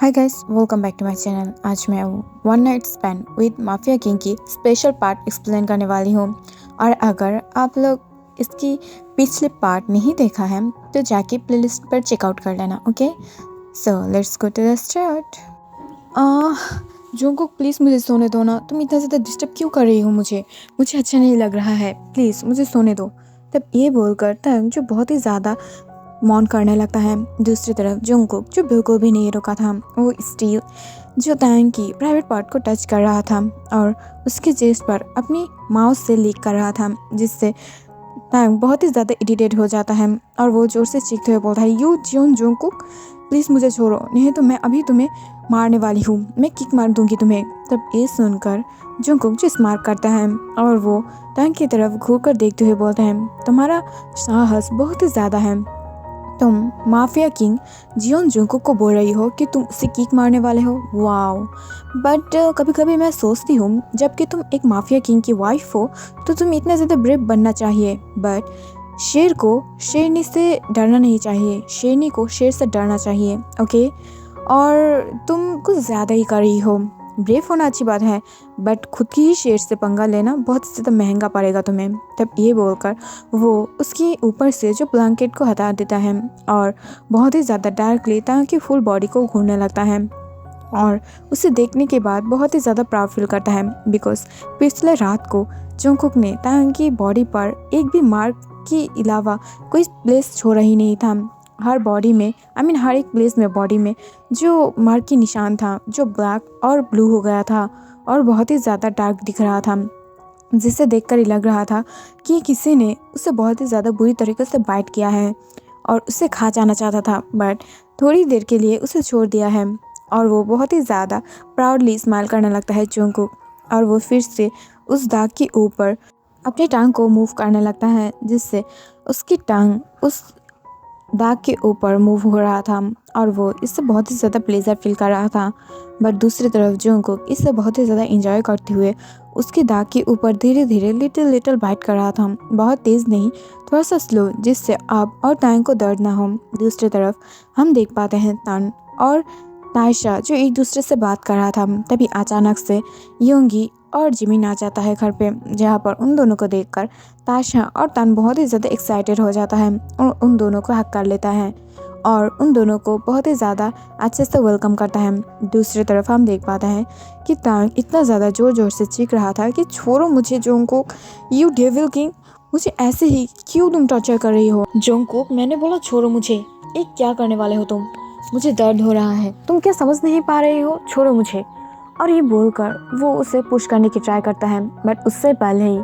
Hi guys, welcome back to my channel. आज मैं one night spend with mafia king की special part explain करने वाली हूँ। और अगर आप लोग इसकी पिछले पार्ट नहीं देखा है तो जाके प्लेलिस्ट पर चेकआउट कर लेना। Okay, so let's go to the start. Jungkook please मुझे सोने दो ना। तुम इतना ज़्यादा डिस्टर्ब क्यों कर रही हो मुझे अच्छा नहीं लग रहा है। प्लीज़ मुझे सोने दो। तब ये बोलकर तंग जो बहुत ही ज़्यादा मौन करने लगता है। दूसरी तरफ जोंगकुक जो बिल्कुल भी नहीं रुका था, वो स्टील जो तंग की प्राइवेट पार्ट को टच कर रहा था और उसके चेस्ट पर अपनी माउस से लीक कर रहा था, जिससे तंग बहुत ही ज़्यादा इरिटेट हो जाता है और वो जोर से चीखते हुए बोलता है, यू जोंगकुक प्लीज़ मुझे छोड़ो, नहीं तो मैं अभी तुम्हें मारने वाली हूँ, मैं किक मार दूंगी तुम्हें। तब ये सुनकर जोंगकुक जो स्मार्ट करता है और वो तंग की तरफ घूर कर देखते हुए बोलता है, तुम्हारा साहस बहुत ही ज़्यादा है। तुम माफिया किंग जियोन जुंगकुक को बोल रही हो कि तुम उसे किक मारने वाले हो। वाओ, बट कभी कभी मैं सोचती हूँ जबकि तुम एक माफिया किंग की वाइफ हो तो तुम इतना ज़्यादा ब्रेव बनना चाहिए, बट शेर को शेरनी से डरना नहीं चाहिए, शेरनी को शेर से डरना चाहिए। ओके, और तुम कुछ ज़्यादा ही कर रही हो। ब्रेव होना अच्छी बात है, बट खुद की ही शेर से पंगा लेना बहुत ज़्यादा महंगा पड़ेगा तुम्हें। तब ये बोलकर वो उसके ऊपर से जो ब्लैंकेट को हटा देता है और बहुत ही ज़्यादा डार्कली ताकि फुल बॉडी को घूरने लगता है और उसे देखने के बाद बहुत ही ज़्यादा प्राउड फील करता है, बिकॉज पिछले रात को जोंगकुक ने तांग की बॉडी पर एक भी मार्क के अलावा कोई प्लेस छोड़ा ही नहीं था। हर बॉडी में हर एक प्लेस में बॉडी में जो मार्क की निशान था, जो ब्लैक और ब्लू हो गया था और बहुत ही ज़्यादा डार्क दिख रहा था, जिसे देखकर ही लग रहा था कि किसी ने उसे बहुत ही ज़्यादा बुरी तरीके से बाइट किया है और उसे खा जाना चाहता था, बट थोड़ी देर के लिए उसे छोड़ दिया है। और वो बहुत ही ज़्यादा प्राउडली स्माइल करने लगता है जोंगकुक, और वो फिर से उस दाग के ऊपर अपनी टांग को मूव करने लगता है, जिससे उसकी टांग उस दाग के ऊपर मूव हो रहा था और वो इससे बहुत ही ज़्यादा प्लेजर फील कर रहा था। बट दूसरी तरफ जोंगकुक इससे बहुत ही ज़्यादा इंजॉय करते हुए उसके दाग के ऊपर धीरे धीरे लिटिल बाइट कर रहा था, बहुत तेज़ नहीं, थोड़ा सा स्लो, जिससे आप और तांग को दर्द ना हो। दूसरी तरफ हम देख पाते हैं तान और तायशा जो एक दूसरे से बात कर रहा था। तभी अचानक से योंगी और जिमिन आ जाता है घर पे, जहाँ पर उन दोनों को देखकर ताशा और तान बहुत ही ज़्यादा एक्साइटेड हो जाता है और उन दोनों को हक कर लेता है और उन दोनों को बहुत ही ज़्यादा अच्छे से वेलकम करता है। दूसरी तरफ हम देख पाते हैं कि तांग इतना ज़्यादा ज़ोर ज़ोर से चीख रहा था कि छोड़ो मुझे जोंगकुक, यू डेविल किंग, मुझे ऐसे ही क्यों तुम टॉर्चर कर रही हो। जोंगकुक, मैंने बोला छोड़ो मुझे, एक क्या करने वाले हो तुम, मुझे दर्द हो रहा है, तुम क्या समझ नहीं पा रहे हो, छोड़ो मुझे। और ये बोलकर वो उसे पुश करने की ट्राई करता है, बट उससे पहले ही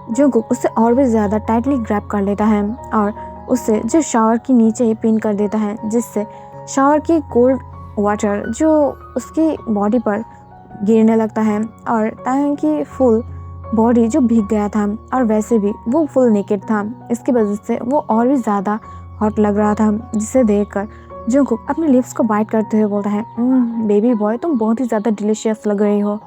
जोंगकुक उससे और भी ज़्यादा टाइटली ग्रैब कर लेता है और उसे जो शावर के नीचे ही पिन कर देता है, जिससे शावर की कोल्ड वाटर जो उसकी बॉडी पर गिरने लगता है और तांग की फुल बॉडी जो भीग गया था और वैसे भी वो फुल नेकेड था, इसकी वजह से वो और भी ज़्यादा हॉट लग रहा था, जिसे देखकर जोंगकुक अपने लिप्स को बाइट करते हुए बोलता है, बेबी बॉय, तुम बहुत ही ज़्यादा डिलीशियस लग रही हो,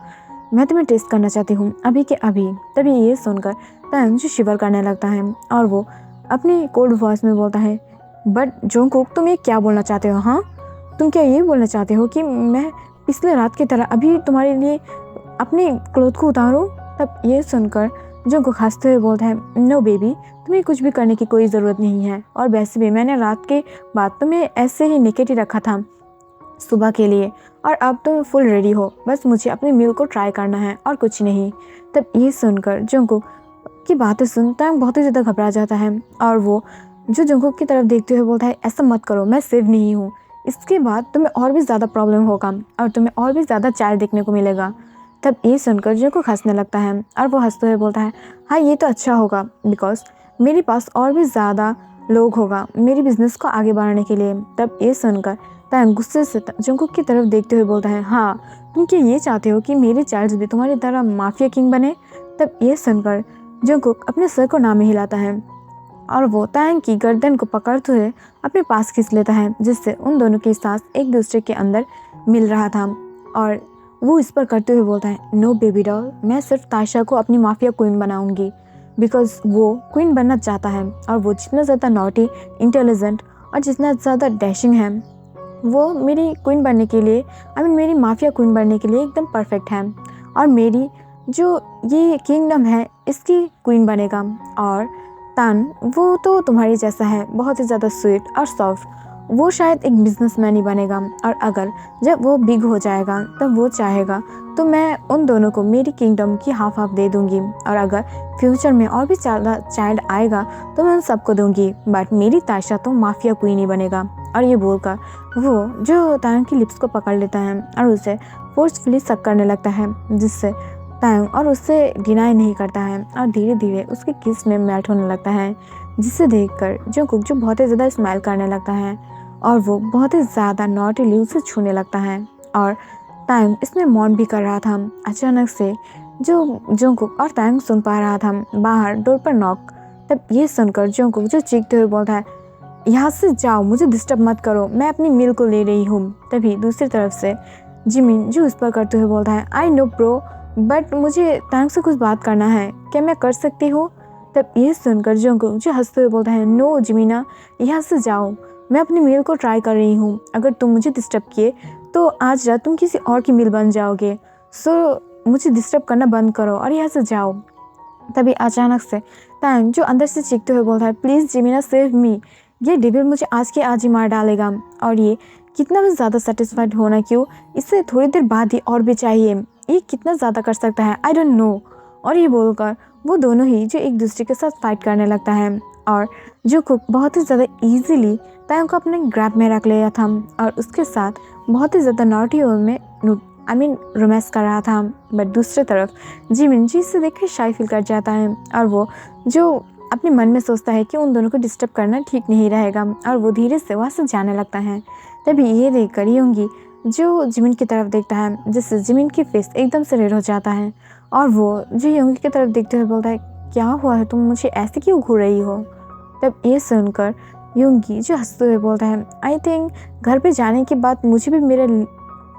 मैं तुम्हें टेस्ट करना चाहती हूँ अभी के अभी। तभी ये सुनकर तांग जो शिवर करने लगता है और वो अपनी कोल्ड वॉइस में बोलता है, बट जोंगकुक, तुम ये क्या बोलना चाहते हो? हाँ, तुम क्या ये बोलना चाहते हो कि मैं पिछले रात की तरह अभी तुम्हारे लिए अपने क्लोथ को उतारूँ? तब ये सुनकर जोंगकुक हंसते हुए बोलता है, नो बेबी, तुम्हें कुछ भी करने की कोई ज़रूरत नहीं है, और वैसे भी मैंने रात के बाद तुम्हें ऐसे ही नेकेड ही रखा था सुबह के लिए, और अब तुम फुल रेडी हो, बस मुझे अपनी मील को ट्राई करना है और कुछ नहीं। तब ये सुनकर जोंगकुक की बातें सुनता बहुत ही ज़्यादा घबरा जाता है और वो जो जोंगकुक की तरफ देखते हुए बोलता है, ऐसा मत करो, मैं सेफ नहीं हूँ, इसके बाद तुम्हें और भी ज़्यादा प्रॉब्लम होगा और तुम्हें और भी ज़्यादा चाइल्ड देखने को मिलेगा। तब ये सुनकर जोंगकुक हंसने लगता है और वो हंसते हुए बोलता है, हाँ ये तो अच्छा होगा, बिकॉज मेरे पास और भी ज़्यादा लोग होगा मेरी बिजनेस को आगे बढ़ाने के लिए। तब ये सुनकर तांग गुस्से से जोंगकुक की तरफ देखते हुए बोलता है, हाँ तुम क्या ये चाहते हो कि मेरे चाइल्ड भी तुम्हारी तरह माफिया किंग बने? तब ये सुनकर जोंगकुक अपने सर को नाम हिलाता है और वो तांग की गर्दन को पकड़ते हुए अपने पास खींच लेता है, जिससे उन दोनों की सांस एक दूसरे के अंदर मिल रहा था और वो इस पर करते हुए बोलता है, नो बेबी डॉल, मैं सिर्फ ताशा को अपनी माफिया क्वीन बनाऊंगी, बिकॉज वो क्वीन बनना चाहता है और वो जितना ज़्यादा नॉटी, इंटेलिजेंट और जितना ज़्यादा डैशिंग है वो मेरी क्वीन बनने के लिए मेरी माफिया क्वीन बनने के लिए एकदम परफेक्ट है और मेरी जो ये किंगडम है इसकी क्वीन बनेगा। और तान वो तो तुम्हारी जैसा है, बहुत ही ज़्यादा स्वीट और सॉफ्ट। वो शायद एक बिजनेसमैन ही बनेगा और अगर जब वो बिग हो जाएगा तब वो चाहेगा तो मैं उन दोनों को मेरी किंगडम की हाफ हाफ दे दूंगी और अगर फ्यूचर में और भी चाइल्ड आएगा तो मैं उन सबको दूंगी। बट मेरी तायशा तो माफिया क्वीन ही बनेगा। और ये बोलकर वो जो तायंग की लिप्स को पकड़ लेता है और उसे फोर्सफुली सक करने लगता है, जिससे तायंग और उससे डिनाई नहीं करता है और धीरे धीरे उसके किस में मेल्ट होने लगता है, जिसे देखकर जंगकुक जो बहुत ही ज़्यादा स्माइल करने लगता है और वो बहुत ही ज़्यादा नॉटीली उसे छूने लगता है। और तायंग इसमें मौन भी कर रहा था। अचानक से जो जंगकुक और तायंग सुन पा रहा था बाहर डोर पर नॉक। तब ये सुनकर जंगकुक जो चीखते हुए बोलता है, यहाँ से जाओ, मुझे डिस्टर्ब मत करो, मैं अपनी मील को ले रही हूँ। तभी दूसरी तरफ से जिमिन जो उस पर करते हुए बोलता है, आई नो ब्रो, बट मुझे तायंग से कुछ बात करना है, क्या मैं कर सकती हूँ? तब ये सुनकर जंगकुक जो हंसते हुए बोलता है, नो जिमिना, यहाँ से जाओ, मैं अपनी मील को ट्राई कर रही हूँ। अगर तुम मुझे डिस्टर्ब किए तो आज रात तुम किसी और की मील बन जाओगे। सो मुझे डिस्टर्ब करना बंद करो और यहाँ से जाओ। तभी अचानक से तायंग जो अंदर से चीखते हुए बोलता है, प्लीज़ जिमिना सेव मी, ये डेविल मुझे आज के आज ही मार डालेगा। और ये कितना भी ज़्यादा सेटिस्फाइड होना क्यों, इससे थोड़ी देर बाद ही और भी चाहिए, ये कितना ज़्यादा कर सकता है, आई डोंट नो। और ये बोलकर वो दोनों ही जो एक दूसरे के साथ फाइट करने लगता है और जो कुक बहुत ही ज़्यादा ईजीली तायंग को अपने ग्रैब में रख लिया था और उसके साथ बहुत ही ज़्यादा नॉटी वे में रोमांस कर रहा था। बट दूसरी तरफ जिमिन जी से देख कर शाई फील कर जाता है और वो जो अपने मन में सोचता है कि उन दोनों को डिस्टर्ब करना ठीक नहीं रहेगा और वो धीरे से वहाँ से जाने लगता है। तभी ये देख कर योंगी जो जिमिन की तरफ देखता है, जिससे जिमिन की फेस एकदम से रेड हो जाता है और वो जो योंगी की तरफ देखते हुए बोलता है, क्या हुआ है, तुम मुझे ऐसे क्यों घूर रही हो? तब ये सुनकर योंगी जो हंसते हुए बोलता है, आई थिंक घर पे जाने के बाद मुझे भी मेरा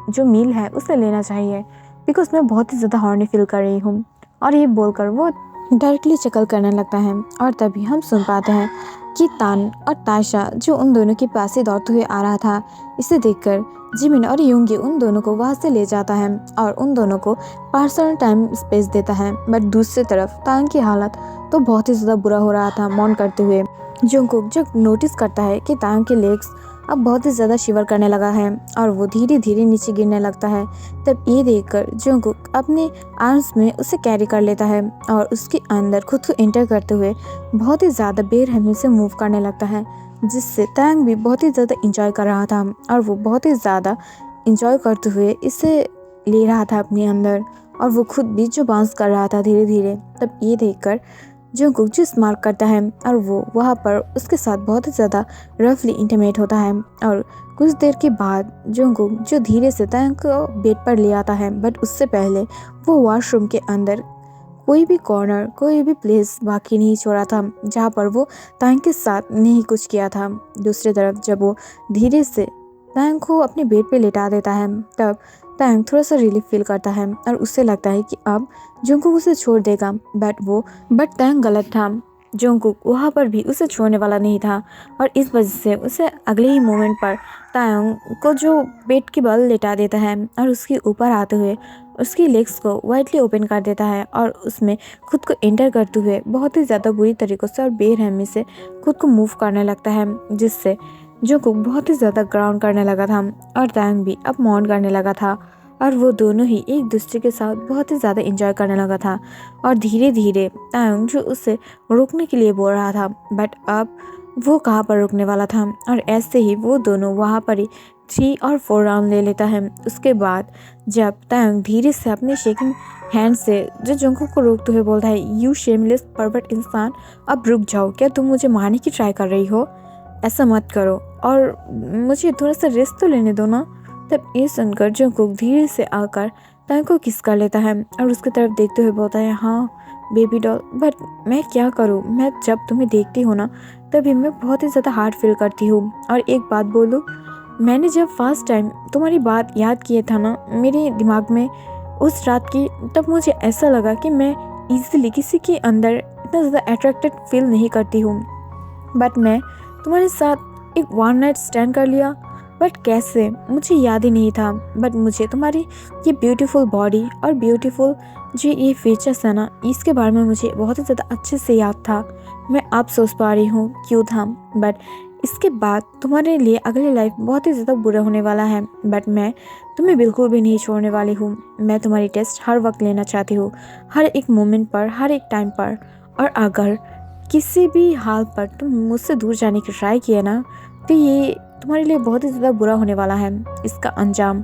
जो मील है उसे लेना चाहिए, बिकॉज मैं बहुत ही ज़्यादा हॉर्नी फील कर रही हूँ। और ये बोलकर वो डायरेक्टली चकल करने लगता है और तभी हम सुन पाते हैं कि तान और तायशा जो उन दोनों के पास ही दौड़ते हुए आ रहा था, इसे देखकर जिमिन और योंगी उन दोनों को वहाँ से ले जाता है और उन दोनों को पर्सनल टाइम स्पेस देता है। बट दूसरी तरफ तान की हालत तो बहुत ही ज़्यादा बुरा हो रहा था मौन करते हुए। जंगकुक जब नोटिस करता है कि तान के लेग्स अब बहुत ही ज़्यादा शिवर करने लगा है और वो धीरे धीरे नीचे गिरने लगता है। तब ये देखकर जंगकुक अपने आर्म्स में उसे कैरी कर लेता है और उसके अंदर खुद को एंटर करते हुए बहुत ही ज़्यादा बेरहमी से मूव करने लगता है, जिससे तांग भी बहुत ही ज़्यादा इंजॉय कर रहा था और वो बहुत ही ज़्यादा इंजॉय करते हुए इसे ले रहा था अपने अंदर और वो खुद भी जो बाउंस कर रहा था धीरे धीरे। तब ये देखकर जंगकुक जो स्मार्ट करता है और वो वहाँ पर उसके साथ बहुत ही ज़्यादा रफली इंटीमेट होता है और कुछ देर के बाद जंगकुक जो धीरे से तांग को बेड पर ले आता है। बट उससे पहले वो वॉशरूम के अंदर कोई भी कॉर्नर, कोई भी प्लेस बाकी नहीं छोड़ा था जहाँ पर वो तांग के साथ नहीं कुछ किया था। दूसरी तरफ जब वो धीरे से तांग को अपने बेड पे लेटा देता है तब तांग थोड़ा सा रिलीफ फील करता है और उससे लगता है कि अब जंगकुक उसे छोड़ देगा। बट तांग गलत था, जंगकुक वहाँ पर भी उसे छोड़ने वाला नहीं था और इस वजह से उसे अगले ही मोमेंट पर तांग को जो बेड के बल लेटा देता है और उसके ऊपर आते हुए उसकी लेग्स को वाइडली ओपन कर देता है और उसमें खुद को एंटर करते हुए बहुत ही ज़्यादा बुरी तरीक़ों से और बेरहमी से खुद को मूव करने लगता है, जिससे जंगकुक बहुत ही ज़्यादा ग्राउंड करने लगा था और तांग भी अब मौन करने लगा था और वो दोनों ही एक दूसरे के साथ बहुत ही ज़्यादा इंजॉय करने लगा था। और धीरे धीरे तांग जो उसे रोकने के लिए बोल रहा था, बट अब वो कहाँ पर रुकने वाला था और ऐसे ही वो दोनों वहाँ पर ही 3 और 4 राउंड ले लेता है। उसके बाद जब तांग धीरे से अपने शेकिंग हैंड से जो जंगकुक को रोकते हुए बोलता है, यू शेमलेस परवर्ट इंसान, अब रुक जाओ, क्या तुम मुझे मारने की ट्राई कर रही हो? ऐसा मत करो और मुझे थोड़ा सा रेस्ट तो लेने दो ना। तब ये सुनकर जंगकुक धीरे से आकर तांग को किस कर लेता है और उसकी तरफ देखते हुए बोलता है, हाँ बेबी डॉल, बट मैं क्या करूँ, मैं जब तुम्हें देखती हूँ ना तभी मैं बहुत ही ज़्यादा हार्ड फील करती हूँ। और एक बात बोलूँ, मैंने जब फर्स्ट टाइम तुम्हारी बात याद किया था ना मेरे दिमाग में उस रात की, तब मुझे ऐसा लगा कि मैं ईजिली किसी के अंदर इतना ज़्यादा अट्रैक्टेड फील नहीं करती हूँ, बट मैं तुम्हारे साथ एक 1 नाइट स्टैंड कर लिया बट कैसे मुझे याद ही नहीं था। बट मुझे तुम्हारी ये ब्यूटीफुल बॉडी और ब्यूटीफुल जो ये फीचर्स है ना, इसके बारे में मुझे बहुत ही ज़्यादा अच्छे से याद था। मैं अब सोच पा रही हूँ क्यों था। बट इसके बाद तुम्हारे लिए अगली लाइफ बहुत ही ज़्यादा बुरा होने वाला है। बट मैं तुम्हें बिल्कुल भी नहीं छोड़ने वाली हूँ। मैं तुम्हारी टेस्ट हर वक्त लेना चाहती हूँ, हर एक मोमेंट पर, हर एक टाइम पर। और अगर किसी भी हाल पर तुम मुझसे दूर जाने की ट्राई किए ना, तो ये तुम्हारे लिए बहुत ही ज़्यादा बुरा होने वाला है, इसका अंजाम।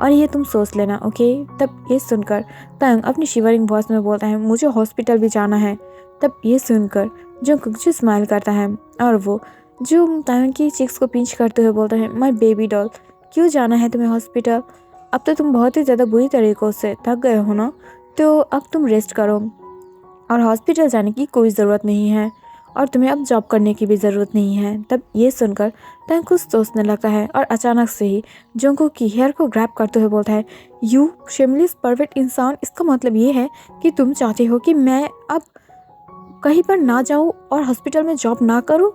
और ये तुम सोच लेना, ओके। तब ये सुनकर तंग अपनी शिवरिंग वॉइस में बोलता है, मुझे हॉस्पिटल भी जाना है। तब ये सुनकर जंगकुक जो स्माइल करता है और वो जो तंग की चिक्स को पिंच करते हुए बोलता है, माय बेबी डॉल, क्यों जाना है तुम्हें हॉस्पिटल? अब तो तुम बहुत ही ज़्यादा बुरी तरीक़ों से थक गए हो ना, तो अब तुम रेस्ट करो और हॉस्पिटल जाने की कोई ज़रूरत नहीं है और तुम्हें अब जॉब करने की भी ज़रूरत नहीं है। तब ये सुनकर तंग कुछ सोचने लगता है और अचानक से ही जंगकुक की हेयर को ग्रैब करते हुए बोलता है, यू शेमलेस परफेक्ट इंसान, इसका मतलब ये है कि तुम चाहते हो कि मैं अब कहीं पर ना जाऊँ और हॉस्पिटल में जॉब ना करूँ?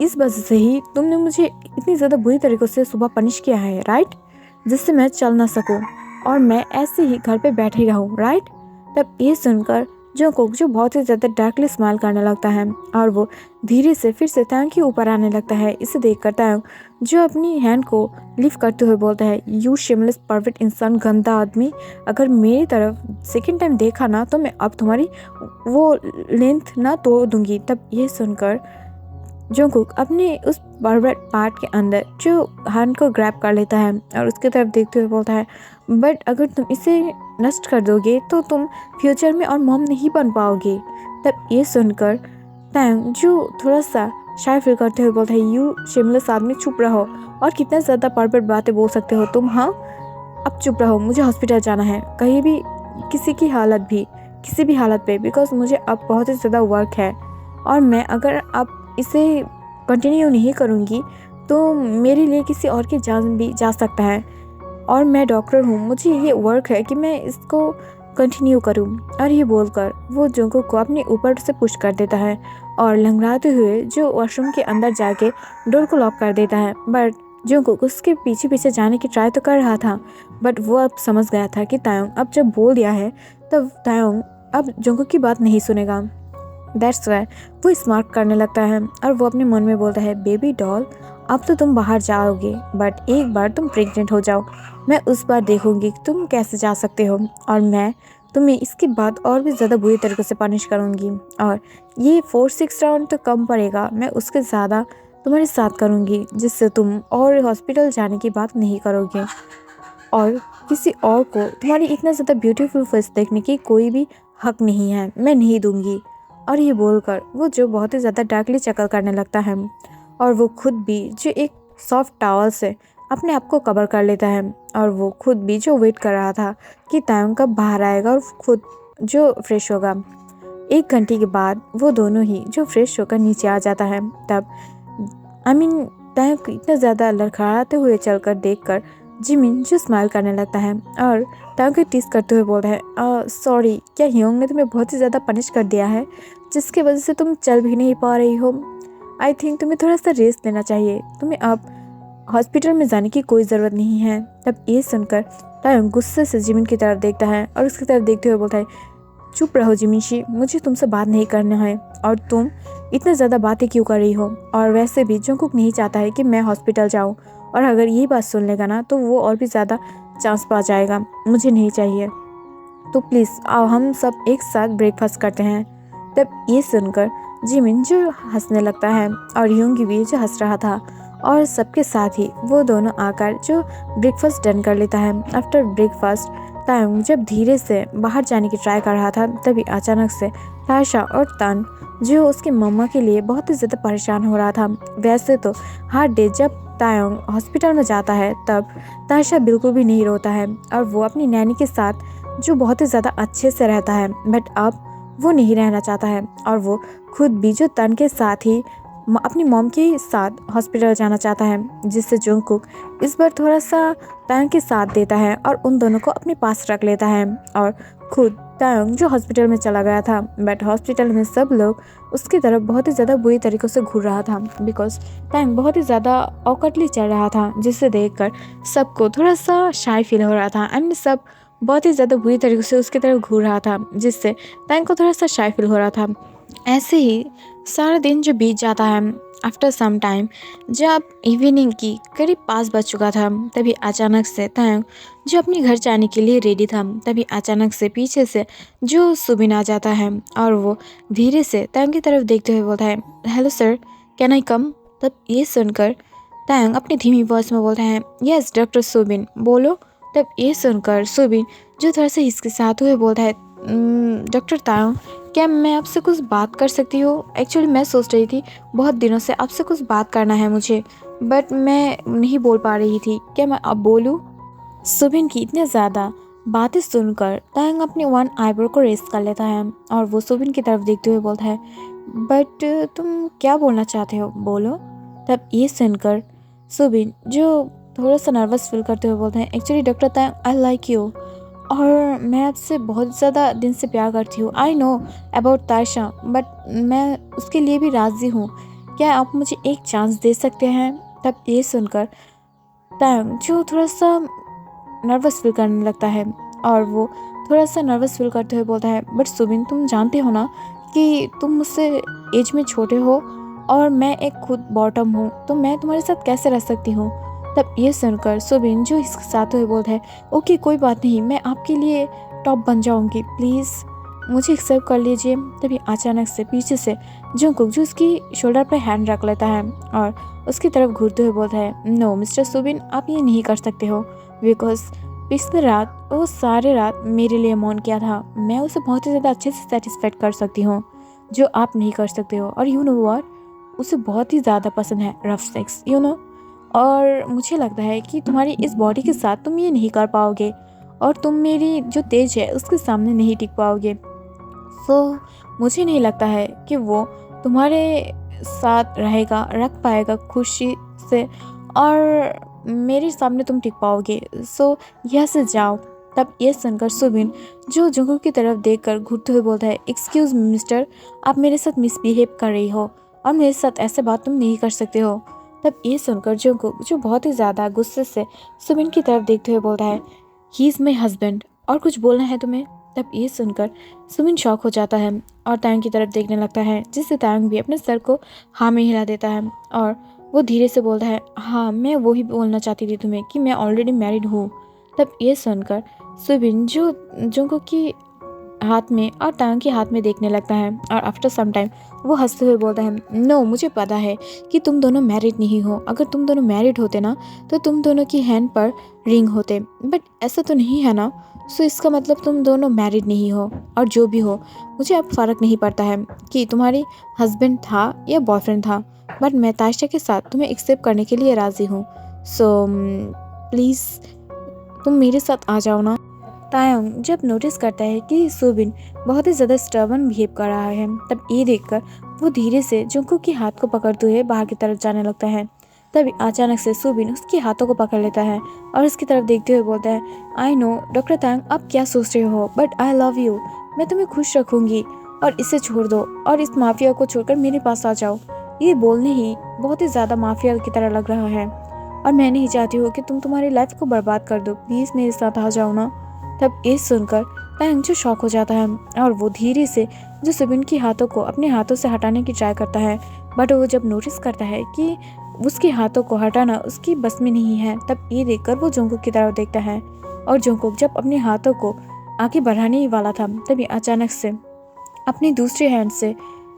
इस वजह से ही तुमने मुझे इतनी ज़्यादा बुरी तरीक़ों से सुबह पनिश किया है, राइट? जिससे मैं चल ना सकूँ और मैं ऐसे ही घर पे बैठे रहूँ, राइट? तब ये सुनकर जंगकुक जो बहुत ही ज़्यादा डार्कली स्माइल करने लगता है और वो धीरे से फिर से तंग के ऊपर आने लगता है। इसे देखकर तंग जो अपनी हैंड को लिफ्ट करते हुए बोलता है, यू शेमलेस परफेक्ट इंसान, गंदा आदमी, अगर मेरी तरफ सेकेंड टाइम देखा ना तो मैं अब तुम्हारी वो लेंथ ना तोड़ दूंगी। तब ये सुनकर जंगकुक अपने उस परवर्ट पार्ट के अंदर जो हैंड को ग्रैब कर लेता है और उसकी तरफ देखते हुए बोलता है, बट अगर तुम इसे नष्ट कर दोगे तो तुम फ्यूचर में और मॉम नहीं बन पाओगे। तब ये सुनकर तंग जो थोड़ा सा शाय फील करते हुए बोलता है, यू शेमलेस आदमी, चुप रहो और कितना ज़्यादा परवर्ट बातें बोल सकते हो तुम, हाँ? अब चुप रहो, मुझे हॉस्पिटल जाना है, कहीं भी किसी भी हालत पे, बिकॉज मुझे अब बहुत ही ज़्यादा वर्क है और मैं अगर अब इसे कंटिन्यू नहीं करूँगी तो मेरे लिए किसी और की जान भी जा सकता है और मैं डॉक्टर हूँ, मुझे ये वर्क है कि मैं इसको कंटिन्यू करूँ। और ये बोलकर वो जंगकुक को अपने ऊपर से पुश कर देता है और लंगड़ाते हुए जो वॉशरूम के अंदर जाके डोर को लॉक कर देता है। बट जंगकुक उसके पीछे पीछे जाने की ट्राई तो कर रहा था, बट वो अब समझ गया था कि तायोंग अब जब बोल दिया है तब तायोंग अब जंगकुक की बात नहीं सुनेगा। दैट्स वाई वो स्मार्ट करने लगता है और वो अपने मन में बोलता है, बेबी डॉल, अब तो तुम बाहर जाओगे, बट एक बार तुम प्रेग्नेंट हो जाओ, मैं उस बार देखूंगी कि तुम कैसे जा सकते हो और मैं तुम्हें इसके बाद और भी ज़्यादा बुरी तरीके से पनिश करूंगी और ये 4-6 राउंड तो कम पड़ेगा, मैं उसके ज़्यादा तुम्हारे साथ करूंगी जिससे तुम और हॉस्पिटल जाने की बात नहीं करोगे और किसी और को तुम्हारी इतना ज़्यादा ब्यूटीफुल फेस देखने की कोई भी हक नहीं है, मैं नहीं दूंगी। और ये बोलकर वो जो बहुत ही ज़्यादा डार्कली चकल करने लगता है और वो खुद भी जो एक सॉफ्ट टॉवल से अपने आप को कवर कर लेता है और वो खुद भी जो वेट कर रहा था कि तायोंग कब बाहर आएगा और खुद जो फ्रेश होगा। 1 घंटे के बाद वो दोनों ही जो फ्रेश होकर नीचे आ जाता है। तब तायोंग को इतना ज़्यादा लड़खड़ाते हुए चलकर देखकर जिमिन जो स्माइल करने लगता है और तायोंग को टीस करते हुए बोलता है, सॉरी, क्या ह्योंग ने तुम्हें बहुत ही ज़्यादा पनिश कर दिया है जिसकी वजह से तुम चल भी नहीं पा रही हो? आई थिंक तुम्हें थोड़ा सा रेस्ट लेना चाहिए, तुम्हें अब हॉस्पिटल में जाने की कोई ज़रूरत नहीं है। तब ये सुनकर तायोंग गुस्से से जिमिन की तरफ देखता है और उसकी तरफ देखते हुए बोलता है, चुप रहो जिमिनशी, मुझे तुमसे बात नहीं करना है और तुम इतना ज़्यादा बातें क्यों कर रही हो? और वैसे भी जंगकुक नहीं चाहता है कि मैं हॉस्पिटल जाऊँ और अगर ये बात सुन लेगा ना तो वो और भी ज़्यादा चांस पा जाएगा, मुझे नहीं चाहिए, तो प्लीज़ आओ हम सब एक साथ ब्रेकफास्ट करते हैं। तब ये सुनकर जिमिन जो हंसने लगता है और ह्योंगी भी जो हंस रहा था और सबके साथ ही वो दोनों आकर जो ब्रेकफास्ट डन कर लेता है। आफ्टर ब्रेकफास्ट तायोंग जब धीरे से बाहर जाने की ट्राई कर रहा था तभी अचानक से ताशा और तन जो उसकी मम्मा के लिए बहुत ही ज़्यादा परेशान हो रहा था। वैसे तो हर डे जब तायोंग हॉस्पिटल में जाता है तब ताशा बिल्कुल भी नहीं रोता है और वो अपनी नैनी के साथ जो बहुत ही ज़्यादा अच्छे से रहता है, बट अब वो नहीं रहना चाहता है और वो खुद भी जो तन के साथ ही अपनी मॉम के साथ हॉस्पिटल जाना चाहता है, जिससे जंगकुक इस बार थोड़ा सा तायोंग के साथ देता है और उन दोनों को अपने पास रख लेता है और खुद तायोंग जो हॉस्पिटल में चला गया था, बट हॉस्पिटल में सब लोग उसकी तरफ बहुत ही ज़्यादा बुरी तरीक़ों से घूर रहा था, बिकॉज टैंग बहुत ही ज़्यादा ऑकवर्डली चल रहा था, जिसे देखकर सबको थोड़ा सा शाय फील हो रहा था एंड सब बहुत ही ज़्यादा बुरी तरीके से उसकी तरफ घूर रहा था, जिससे टैंग को थोड़ा सा शाय फील हो रहा था। ऐसे ही सारा दिन जो बीत जाता है, आफ्टर सम टाइम जब इवनिंग की करीब 5 बज चुका था, तभी अचानक से टैंग जो अपने घर जाने के लिए रेडी था, तभी अचानक से पीछे से जो सुबिन आ जाता है और वो धीरे से टैंग की तरफ देखते हुए बोलता है, हेलो सर, कैन आई कम। तब ये सुनकर टैंग अपनी धीमी वॉइस में बोलता है, यस डॉक्टर सुबिन, बोलो। तब ये सुनकर सुबिन जो थोड़ा सा हिचकिचाते हुए बोलता है, डॉक्टर टैंग, क्या मैं आपसे कुछ बात कर सकती हूँ? एक्चुअली मैं सोच रही थी बहुत दिनों से आपसे कुछ बात करना है मुझे, बट मैं नहीं बोल पा रही थी, क्या मैं अब बोलूँ? सुबिन की इतनी ज़्यादा बातें सुनकर टैंग अपने वन आईब्रो को रेस कर लेता है और वो सुबिन की तरफ देखते हुए बोलता है, बट तुम क्या बोलना चाहते हो, बोलो। तब ये सुनकर सुबिन जो थोड़ा सा नर्वस फील करते हुए बोलते हैं, actually doctor Tang, I like you और मैं आपसे बहुत ज़्यादा दिन से प्यार करती हूँ। I know about Taisha, but मैं उसके लिए भी राज़ी हूँ। क्या आप मुझे एक चांस दे सकते हैं? तब ये सुनकर टैंग जो थोड़ा सा नर्वस फील करने लगता है और वो थोड़ा सा नर्वस फील करते हुए बोलता है, बट सुबिन, तुम जानते हो ना कि तुम मुझसे एज में छोटे हो और मैं एक खुद बॉटम हूँ, तो मैं तुम्हारे साथ कैसे रह सकती हूँ। तब ये सुनकर सुबिन जो इसके साथ हुए बोलता है, ओके कोई बात नहीं, मैं आपके लिए टॉप बन जाऊँगी, प्लीज़ मुझे एक्सेप्ट कर लीजिए। तभी अचानक से पीछे से जंगकुक जो उसकी शोल्डर पर हैंड रख लेता है और उसकी तरफ घूरते हुए बोलता है, नो मिस्टर सुबिन, आप ये नहीं कर सकते हो, बिकॉज पिछली रात वो सारे रात मेरे लिए मौन किया था, मैं उसे बहुत ही ज़्यादा अच्छे से सेटिस्फाइड कर सकती हूँ जो आप नहीं कर सकते हो। और यू नो व्हाट, उसे बहुत ही ज़्यादा पसंद है रफ सेक्स, यू नो, और मुझे लगता है कि तुम्हारी इस बॉडी के साथ तुम ये नहीं कर पाओगे और तुम मेरी जो तेज है उसके सामने नहीं टिक पाओगे। सो मुझे नहीं लगता है कि वो तुम्हारे साथ रहेगा, रख पाएगा खुशी से और मेरे सामने तुम टिक पाओगे। सो यहाँ से जाओ। तब ये सुनकर सुबिन जो जंगकुक की तरफ देखकर घूरते हुए बोलता है, एक्सक्यूज़ मी मिस्टर, आप मेरे साथ मिसबिहेव कर रही हो और मेरे साथ ऐसे बात तुम नहीं कर सकते हो। तब ये सुनकर जंगकुक जो बहुत ही ज़्यादा गुस्से से सुबिन की तरफ देखते हुए बोलता है, ही इज़ माई हस्बैंड, और कुछ बोलना है तुम्हें? तब ये सुनकर सुबिन शॉक हो जाता है और टैंग की तरफ देखने लगता है, जिससे टैंग भी अपने सर को हाँ में हिला देता है और वो धीरे से बोलता है, हाँ मैं वही बोलना चाहती थी तुम्हें कि मैं ऑलरेडी मैरिड हूँ। तब ये सुनकर सुबिन जो जंगकुक की हाथ में और टैंग के हाथ में देखने लगता है और आफ्टर सम टाइम वो हंसते हुए बोलता है, नो मुझे पता है कि तुम दोनों मैरिड नहीं हो, अगर तुम दोनों मैरिड होते ना तो तुम दोनों की हैंड पर रिंग होते, बट ऐसा तो नहीं है ना, सो इसका मतलब तुम दोनों मैरिड नहीं हो। और जो भी हो मुझे अब फ़र्क नहीं पड़ता है कि तुम्हारी हस्बैंड था या बॉयफ्रेंड था, बट मैं तायशा के साथ तुम्हें एक्सेप्ट करने के लिए राज़ी हूँ। सो प्लीज़ तुम मेरे साथ आ जाओ ना। तायंग जब नोटिस करता है कि सुबिन बहुत ही ज़्यादा स्टर्बन बिहेव कर रहा है, तब ये देखकर वो धीरे से जंगकुक के हाथ को पकड़ते हुए बाहर की तरफ जाने लगता है। तभी अचानक से सुबिन उसके हाथों को पकड़ लेता है और उसकी तरफ देखते हुए बोलता है, आई नो डॉक्टर तायंग, आप क्या सोच रहे हो, बट आई लव यू, मैं तुम्हें खुश रखूँगी और इसे छोड़ दो और इस माफिया को छोड़कर मेरे पास आ जाओ। ये बोलने ही बहुत ही ज़्यादा माफिया की तरह लग रहा है और मैं नहीं चाहती हूँ कि तुम तुम्हारी लाइफ को बर्बाद कर दो, प्लीज़ मेरे साथ आ जाओ ना। तब ये सुनकर टैंग जो शॉक हो जाता है और वो धीरे से जो सुबिन के हाथों को अपने हाथों से हटाने की ट्राई करता है, बट वो जब नोटिस करता है कि उसके हाथों को हटाना उसकी बस में नहीं है, तब ये देखकर वो जंगकुक की तरफ देखता है और जंगकुक जब अपने हाथों को आगे बढ़ाने ही वाला था, तभी अचानक से अपनी दूसरी हैंड से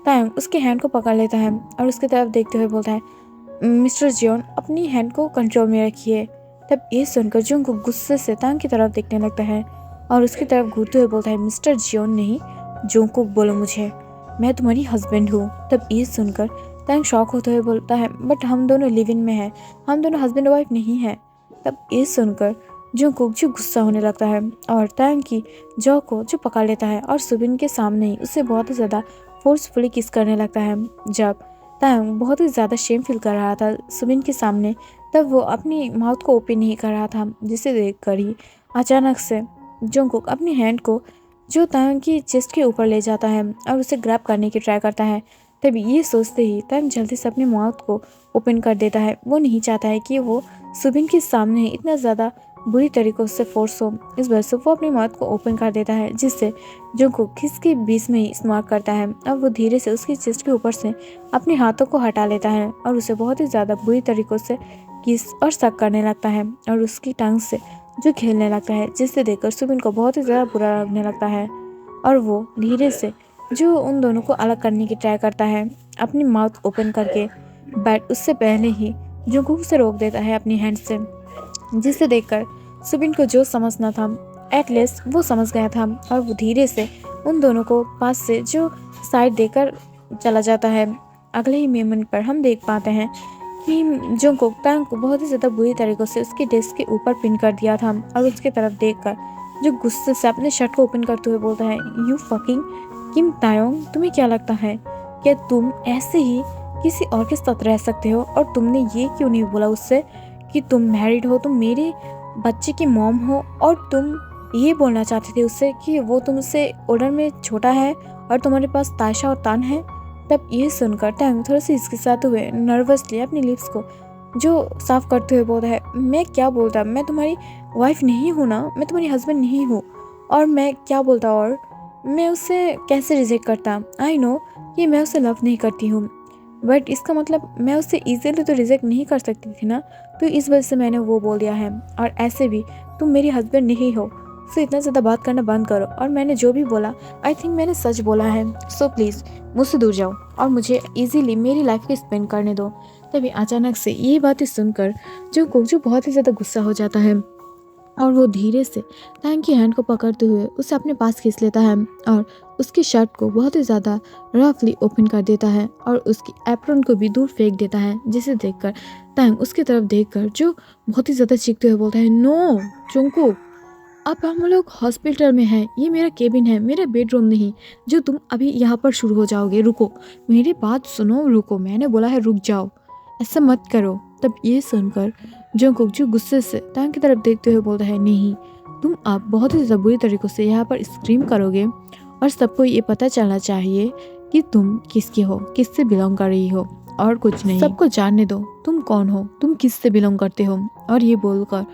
टैंग उसके हैंड को पकड़ लेता है और उसकी तरफ देखते हुए बोलता है, मिस्टर जियोन, अपनी हैंड को कंट्रोल में रखिए। तब ये सुनकर जंगकुक गुस्से से टैंग की तरफ देखने लगता है और उसकी तरफ घूरते हुए बोलता है, मिस्टर जियोन नहीं, जंगकुक बोलो मुझे, मैं तुम्हारी हस्बैंड हूँ। तब ये सुनकर टैंग शॉक होते हुए बोलता है, बट हम दोनों लिव इन में हैं, हम दोनों हस्बैंड वाइफ नहीं हैं। तब ये सुनकर जंगकुक जो गुस्सा होने लगता है और टैंग की जॉ को जो पकड़ लेता है और सुबिन के सामने ही उसे बहुत ही ज़्यादा फोर्सफुली किस करने लगता है। जब टैंग बहुत ही ज़्यादा शेम फील कर रहा था सुबिन के सामने, तब वो अपनी माउथ को ओपन नहीं कर रहा था, जिसे देखकर ही अचानक से जंगकुक अपनी हैंड को जो टैंग की चेस्ट के ऊपर ले जाता है और उसे ग्रैब करने की ट्राई करता है, तभी ये सोचते ही तंग जल्दी से अपनी माउथ को ओपन कर देता है। वो नहीं चाहता है कि वो सुबिन के सामने इतना ज़्यादा बुरी तरीक़ों से फोर्स हो। इस वजह से वो अपनी माउथ को ओपन कर देता है, जिससे जंगकुक खिसके बीच में ही स्मार्ट करता है। अब वो धीरे से उसकी चेस्ट के ऊपर से अपने हाथों को हटा लेता है और उसे बहुत ही ज़्यादा बुरी तरीक़ों से किस और शक करने लगता है और उसकी टांग से जो खेलने लगता है, जिससे देखकर सुबिन को बहुत ही ज़्यादा बुरा लगने लगता है। और वो धीरे से जो उन दोनों को अलग करने की ट्राई करता है अपनी माउथ ओपन करके, बट उससे पहले ही जंगकुक उसे रोक देता है अपनी हैंड से, जिसे देखकर सुबिन को जो समझना था एटलीस्ट वो समझ गया था और वो धीरे से उन दोनों को पास से जो साइड देकर चला जाता है। अगले ही मोमेंट पर हम देख पाते हैं कि जंगकुक टांग को बहुत ही ज़्यादा बुरी तरीक़ों से उसके डेस्क के ऊपर पिन कर दिया था और उसके तरफ देखकर जो गुस्से से अपने शर्ट को ओपन करते हुए बोलता है, यू फकिंग किम तायोंग, तुम्हें क्या लगता है क्या तुम ऐसे ही किसी और के साथ रह सकते हो? और तुमने ये क्यों नहीं बोला उससे कि तुम मैरिड हो, तुम मेरे बच्चे की मॉम हो, और तुम ये बोलना चाहते थे उससे कि वो तुमसे ऑर्डर में छोटा है और तुम्हारे पास तायशा और तान है। तब ये सुनकर टैंग थोड़ा सा हिचकिचाते हुए नर्वसली अपनी लिप्स को जो साफ करते हुए बोलता है, मैं क्या बोलता, मैं तुम्हारी वाइफ नहीं हूँ ना, मैं तुम्हारी हस्बैंड नहीं हूँ, और मैं क्या बोलता, और मैं उसे कैसे रिजेक्ट करता। आई नो कि मैं उसे लव नहीं करती हूँ, बट इसका मतलब मैं उससे इजीली तो रिजेक्ट नहीं कर सकती थी ना, तो इस वजह से मैंने वो बोल दिया है। और ऐसे भी तुम मेरी हस्बैंड नहीं हो, सो इतना ज़्यादा बात करना बंद करो, और मैंने जो भी बोला आई थिंक मैंने सच बोला है, सो प्लीज़ मुझसे दूर जाओ और मुझे इजीली मेरी लाइफ को स्पेंड करने दो। तभी अचानक से ये बातें सुनकर जो बहुत ही ज़्यादा गुस्सा हो जाता है और वो धीरे से टैंग की हैंड को पकड़ते हुए उसे अपने पास खींच लेता है और उसकी शर्ट को बहुत ही ज़्यादा रफली ओपन कर देता है और उसकी एप्रन को भी दूर फेंक देता है, जिसे देखकर टैंग उसकी तरफ देखकर जो बहुत ही ज़्यादा चीखते हुए बोलता है, नो जंगकुक, अब हम लोग हॉस्पिटल में हैं, ये मेरा केबिन है, मेरा बेडरूम नहीं जो तुम अभी यहाँ पर शुरू हो जाओगे। रुको, मेरी बात सुनो, रुको, मैंने बोला है रुक जाओ, ऐसा मत करो। तब ये सुनकर जंगकुक जो गुस्से से टैंग की तरफ देखते हुए बोलता है, नहीं, तुम अब बहुत ही ज़्यादा बुरी तरीक़ों से यहाँ पर स्क्रीम करोगे और सबको ये पता चलना चाहिए कि तुम किसकी हो, किससे बिलोंग कर रही हो, और कुछ नहीं। सबको जानने दो तुम कौन हो, तुम किससे बिलोंग करते हो। और ये बोलकर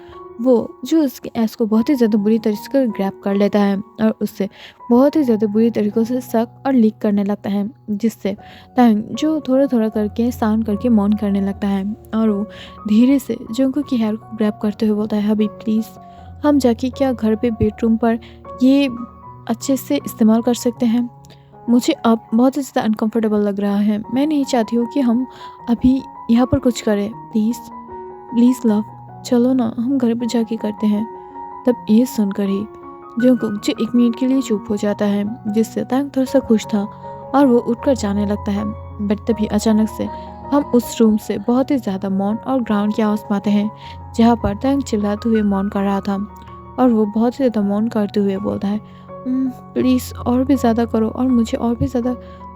वो जो उसके ऐस को बहुत ही ज़्यादा बुरी तरीके से ग्रैब कर लेता है और उससे बहुत ही ज़्यादा बुरी तरीक़ों से शक और लीक करने लगता है, जिससे टैंग जो थोड़ा थोड़ा करके साउंड करके मौन करने लगता है। और वो धीरे से जंगकुक की हेयर को ग्रैब करते हुए बोलता है, हबी प्लीज़ हम जाके क्या घर पे बेडरूम पर ये अच्छे से इस्तेमाल कर सकते हैं? मुझे अब बहुत ही ज़्यादा अनकम्फर्टेबल लग रहा है, मैं नहीं चाहती हूँ कि हम अभी यहाँ पर कुछ करें, प्लीज़ प्लीज़ लव, चलो ना हम घर पर जाके करते हैं। तब ये सुनकर ही जंगकुक जो 1 मिनट के लिए चुप हो जाता है, जिससे टैंग थोड़ा सा खुश था और वो उठकर जाने लगता है। बट तभी अचानक से हम उस रूम से बहुत ही ज़्यादा मौन और ग्राउंड की आवाज़ पाते हैं, जहाँ पर टैंग चिल्लाते हुए मौन कर रहा था और वो बहुत ही ज़्यादा मौन करते हुए बोलता है, प्लीज़ और भी ज़्यादा करो और मुझे और भी ज़्यादा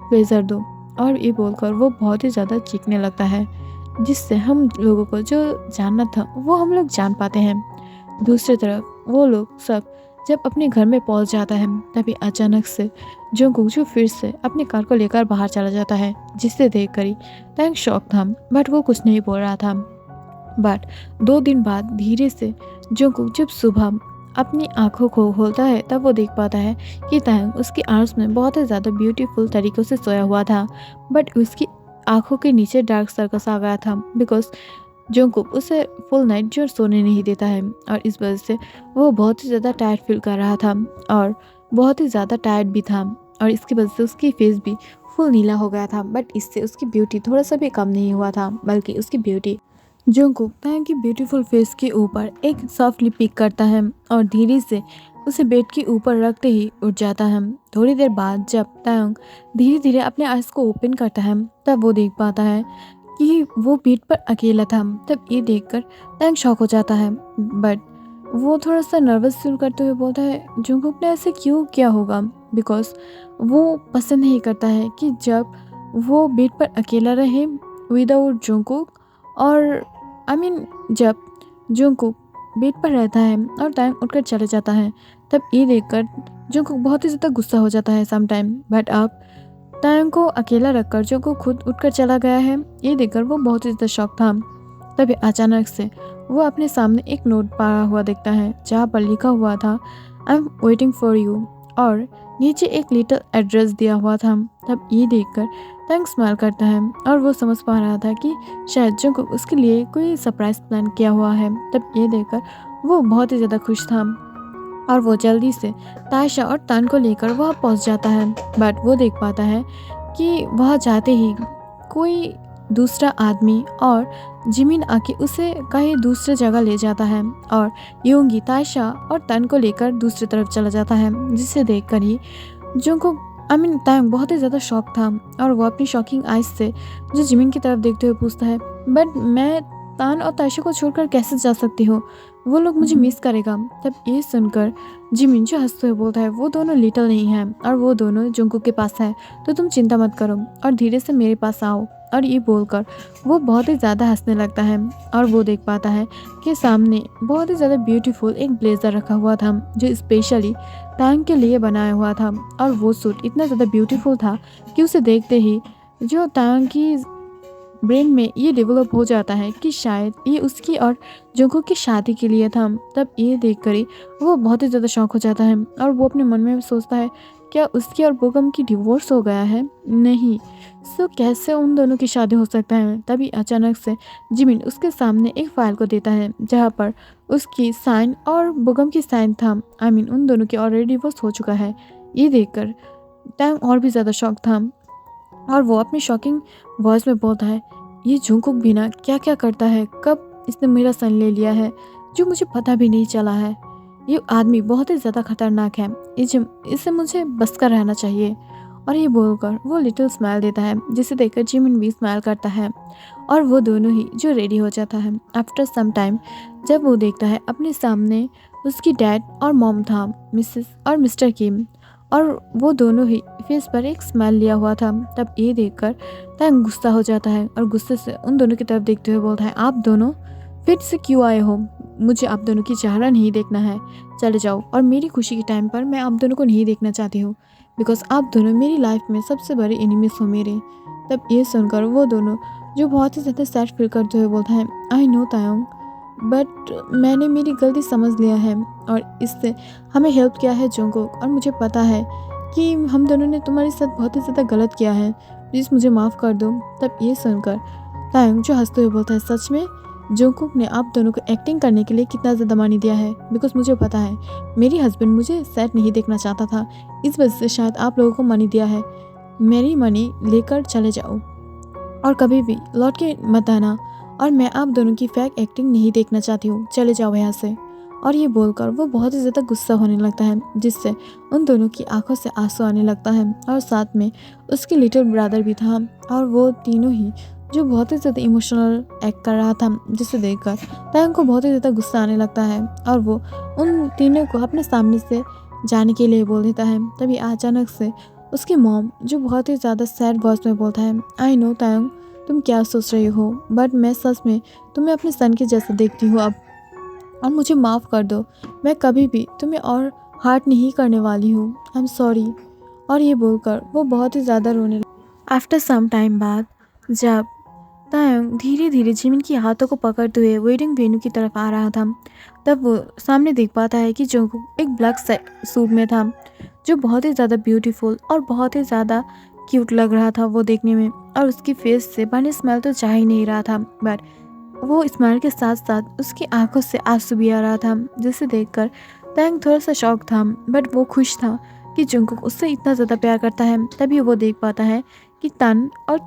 प्लेजर दो। और ये बोलकर वो बहुत ही ज़्यादा चीखने लगता है, जिससे हम लोगों को जो जानना था वो हम लोग जान पाते हैं। दूसरी तरफ वो लोग सब जब अपने घर में पहुंच जाता है, तभी अचानक से जंगकुक जो फिर से अपनी कार को लेकर बाहर चला जाता है, जिसे देखकर ही टैंग शॉक था, बट वो कुछ नहीं बोल रहा था। बट 2 दिन बाद धीरे से जंगकुक जब सुबह अपनी आंखों को खोलता है, तब वो देख पाता है कि टैंग उसकी आर्म्स में बहुत ही ज़्यादा ब्यूटीफुल तरीक़ों से सोया हुआ था, बट उसकी आंखों के नीचे डार्क सर्कल्स आ गया था, बिकॉज जंगकुक उसे फुल नाइट जो सोने नहीं देता है और इस वजह से वो बहुत ही ज़्यादा टायर्ड फील कर रहा था और बहुत ही ज़्यादा टायर्ड भी था, और इसकी वजह से उसकी फेस भी फुल नीला हो गया था। बट इससे उसकी ब्यूटी थोड़ा सा भी कम नहीं हुआ था, बल्कि उसकी ब्यूटी जंगकुक टैंग की ब्यूटीफुल फेस के ऊपर एक सॉफ्टली पिक करता है और धीरे से उसे बेड के ऊपर रखते ही उठ जाता है। थोड़ी देर बाद जब टैंग धीरे धीरे अपने आइज़ को ओपन करता है, तब वो देख पाता है कि वो बेड पर अकेला था। तब ये देखकर टैंग शॉक हो जाता है, बट वो थोड़ा सा नर्वस फील करते हुए बोलता है, जंगकुक ने ऐसे क्यों किया होगा, बिकॉज वो पसंद नहीं करता है कि जब वो बेड पर अकेला रहे विदाउट जंगकुक, और जब जंगकुक बेड पर रहता है और टैंग उठकर चले जाता है, तब ये देखकर जंगकुक बहुत ही ज़्यादा गुस्सा हो जाता है सम टाइम। बट अब तायंग को अकेला रखकर जंगकुक खुद उठकर चला गया है। ये देखकर वो बहुत ही ज़्यादा शॉक था। तभी अचानक से वो अपने सामने एक नोट पड़ा हुआ देखता है जहाँ पर लिखा हुआ था I am waiting for you, और नीचे एक लिटिल एड्रेस दिया हुआ था। तब ये देखकर तायंग स्माइल करता है और वो समझ पा रहा था कि शायद जंगकुक उसके लिए कोई सरप्राइज प्लान किया हुआ है। तब ये देखकर वो बहुत ही ज़्यादा खुश था और वो जल्दी से तायशा और तन को लेकर वहाँ पहुँच जाता है। बट वो देख पाता है कि वहाँ जाते ही कोई दूसरा आदमी और जिमिन आके उसे कहीं दूसरे जगह ले जाता है और योंगी तायशा और तन को लेकर दूसरी तरफ चला जाता है, जिसे देखकर ही जंगकुक तायंग बहुत ही ज़्यादा शॉक था और वो अपनी शॉकिंग आइज से जो जिमिन की तरफ देखते हुए पूछता है बट मैं तान और तायशा को छोड़कर कैसे जा सकती हूँ, वो लोग मुझे मिस करेगा। तब ये सुनकर जिमिन जो हंसते हुए बोलता है वो दोनों लिटिल नहीं हैं और वो दोनों जंगकुक के पास है, तो तुम चिंता मत करो और धीरे से मेरे पास आओ। और ये बोलकर वो बहुत ही ज़्यादा हंसने लगता है और वो देख पाता है कि सामने बहुत ही ज़्यादा ब्यूटीफुल एक ब्लेज़र रखा हुआ था जो स्पेशली तायंग के लिए बनाया हुआ था। और वो सूट इतना ज़्यादा ब्यूटीफुल था कि उसे देखते ही जो तायंग की ब्रेन में ये डेवलप हो जाता है कि शायद ये उसकी और जंगकुक की शादी के लिए था। तब ये देखकर ही वो बहुत ही ज़्यादा शॉक हो जाता है और वो अपने मन में सोचता है क्या उसकी और बोगम की डिवोर्स हो गया है, नहीं, सो कैसे उन दोनों की शादी हो सकता है। तभी अचानक से जिमिन उसके सामने एक फाइल को देता है जहाँ पर उसकी साइन और बोगम की साइन था। उन दोनों की ऑलरेडी डिवोर्स हो चुका है। ये देखकर टैंग और भी ज़्यादा शॉक था और वो अपनी शॉकिंग वॉइस में बोलता है ये जंगकुक भी ना क्या क्या करता है, कब इसने मेरा सन ले लिया है जो मुझे पता भी नहीं चला है। ये आदमी बहुत ही ज़्यादा खतरनाक है, इससे मुझे बच कर रहना चाहिए। और ये बोलकर वो लिटिल स्माइल देता है जिसे देखकर जिमिन भी स्माइल करता है और वो दोनों ही जो रेडी हो जाता है। आफ्टर सम टाइम जब वो देखता है अपने सामने उसकी डैड और मॉम था, मिसेस और मिस्टर किम, और वो दोनों ही फेस पर एक स्माइल लिया हुआ था। तब ये देखकर तंग गुस्सा हो जाता है और गुस्से से उन दोनों की तरफ देखते हुए बोलता है आप दोनों फिर से क्यों आए हो, मुझे आप दोनों की चेहरा नहीं देखना है, चले जाओ। और मेरी खुशी के टाइम पर मैं आप दोनों को नहीं देखना चाहती हूँ बिकॉज आप दोनों मेरी लाइफ में सबसे बड़े एनिमीज हो मेरे। तब ये सुनकर वो दोनों जो बहुत ही ज़्यादा सैड फील करते हुए बोलता है आई नो तायोंग, बट मैंने मेरी गलती समझ लिया है और इससे हमें हेल्प किया है जंगकुक, और मुझे पता है कि हम दोनों ने तुम्हारे साथ बहुत ही ज़्यादा गलत किया है, प्लीज़ मुझे माफ़ कर दो। तब ये सुनकर तायोंग जो हंसते हुए बोलता है सच में जंगकुक ने आप दोनों को एक्टिंग करने के लिए कितना ज़्यादा मनी दिया है, बिकॉज मुझे पता है मेरी हस्बैंड मुझे सैड नहीं देखना चाहता था, इस वजह से शायद आप लोगों को मनी दिया है। मेरी मनी लेकर चले जाओ और कभी भी लौट के मत आना, और मैं आप दोनों की फेक एक्टिंग नहीं देखना चाहती हूँ, चले जाओ यहाँ से। और ये बोलकर वो बहुत ही ज़्यादा गुस्सा होने लगता है जिससे उन दोनों की आंखों से आंसू आने लगता है और साथ में उसके लिटिल ब्रदर भी था और वो तीनों ही जो बहुत ही ज़्यादा इमोशनल एक्ट कर रहा था, जिसे देखकर तायंग को बहुत ही ज़्यादा गुस्सा आने लगता है और वो उन तीनों को अपने सामने से जाने के लिए बोल देता है। तभी अचानक से उसकी मॉम जो बहुत ही ज़्यादा सैड वॉइस में बोलता है आई नो तायंग तुम क्या सोच रही हो, बट मैं सच में तुम्हें अपने सन के जैसा देखती हूँ अब, और मुझे माफ़ कर दो, मैं कभी भी तुम्हें और हार्ट नहीं करने वाली हूँ, आई एम सॉरी। और ये बोलकर वो बहुत ही ज़्यादा रोने लगा। आफ्टर सम टाइम बाद जब तायंग धीरे धीरे जिमिन की हाथों को पकड़ते हुए वेडिंग वेन्यू की तरफ आ रहा था, तब वो सामने देख पाता है कि जंगकुक एक ब्लैक सूट में था जो बहुत ही ज़्यादा ब्यूटीफुल और बहुत ही ज़्यादा क्यूट लग रहा था वो देखने में, और उसकी फेस से बनी स्माइल तो जा ही नहीं रहा था, बट वो स्माइल के साथ साथ उसकी आंखों से आंसू भी आ रहा था, जिसे देखकर तायंग थोड़ा सा शॉक था, बट वो खुश था कि जंगकुक उससे इतना ज़्यादा प्यार करता है। तभी वो देख पाता है कि तन और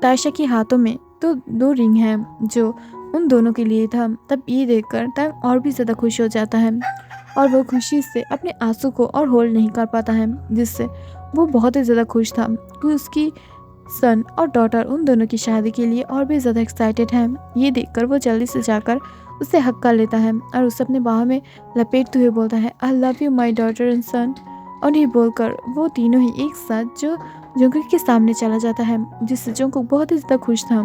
तायशा के हाथों में तो 2 रिंग हैं जो उन दोनों के लिए था। तब ये देखकर तायंग और भी ज़्यादा खुश हो जाता है और वो खुशी से अपने आंसू को और होल्ड नहीं कर पाता है, जिससे वो बहुत ही ज़्यादा खुश था कि उसकी सन और डॉटर उन दोनों की शादी के लिए और भी ज़्यादा एक्साइटेड है। ये देखकर वो जल्दी से जाकर उसे हक कर लेता है और उसे अपने बाहों में लपेटते हुए बोलता है I love you my daughter and son. और ये बोलकर वो तीनों ही एक साथ जो जंगकुक के सामने चला जाता है, जिससे जंगकुक बहुत ही ज़्यादा खुश था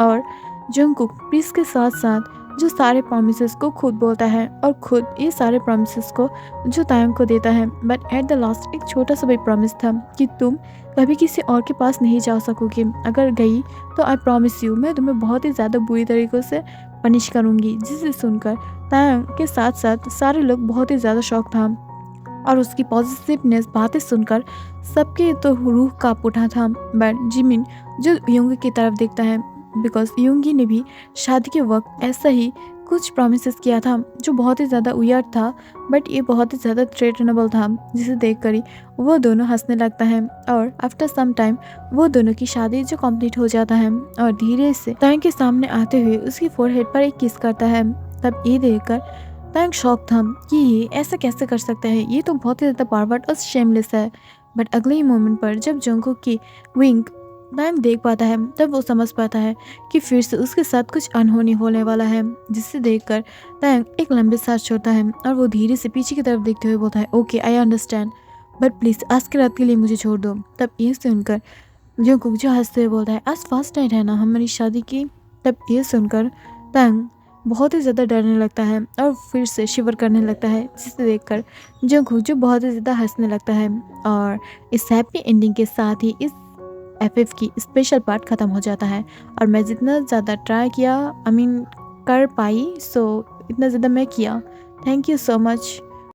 और जंगकुक पीस के साथ साथ जो सारे प्रॉमिसेस को खुद बोलता है और खुद ये सारे प्रॉमिसेस को जो तायंग को देता है। बट एट द लास्ट एक छोटा सा भी प्रॉमिस था कि तुम कभी किसी और के पास नहीं जा सकोगी, अगर गई तो आई प्रॉमिस यू मैं तुम्हें बहुत ही ज़्यादा बुरी तरीक़ों से पनिश करूँगी। जिसे सुनकर तायंग के साथ साथ सारे लोग बहुत ही ज़्यादा शॉक था और उसकी पॉजिटिवनेस बातें सुनकर सबके तो रूह कांप उठा था। बट जिमिन जो योंगी की तरफ देखता है, बिकॉज योंगी ने भी शादी के वक्त ऐसा ही कुछ प्रॉमिसेस किया था जो बहुत ही ज़्यादा वियर्ड था, बट ये बहुत ही ज़्यादा थ्रेटनेबल था, जिसे देखकर ही वो दोनों हंसने लगता है। और आफ्टर सम टाइम वो दोनों की शादी जो कंप्लीट हो जाता है और धीरे से तायंग के सामने आते हुए उसकी फोरहेड पर एक किस करता है। तब ये देखकर तायंग शॉक था कि ये ऐसा कैसे कर सकता है, ये तो बहुत ही ज़्यादा पार्वर्ट और शेमलेस है। बट अगले ही मोमेंट पर जब जंगकुक की विंक तायंग देख पाता है, तब वो समझ पाता है कि फिर से उसके साथ कुछ अनहोनी होने वाला है। जिसे देखकर तायंग एक लंबे सांस छोड़ता है और वो धीरे से पीछे की तरफ देखते हुए बोलता है, okay I understand, but please आज की रात के लिए मुझे छोड़ दो। तब ये सुनकर जंगकुक जो हंसते हुए बोलता है, आज फर्स्ट नाइट है ना हमारी शादी की। तब ये सुनकर तायंग बहुत ही ज़्यादा डरने लगता है और फिर से शिवर करने लगता है, जिसे देखकर जंगकुक जो बहुत ही ज़्यादा हंसने लगता है। और इस हैप्पी एंडिंग के साथ ही इस एफएफ की स्पेशल पार्ट ख़त्म हो जाता है। और मैं जितना ज़्यादा ट्राई किया कर पाई, सो इतना ज़्यादा मैं किया। Thank you so much.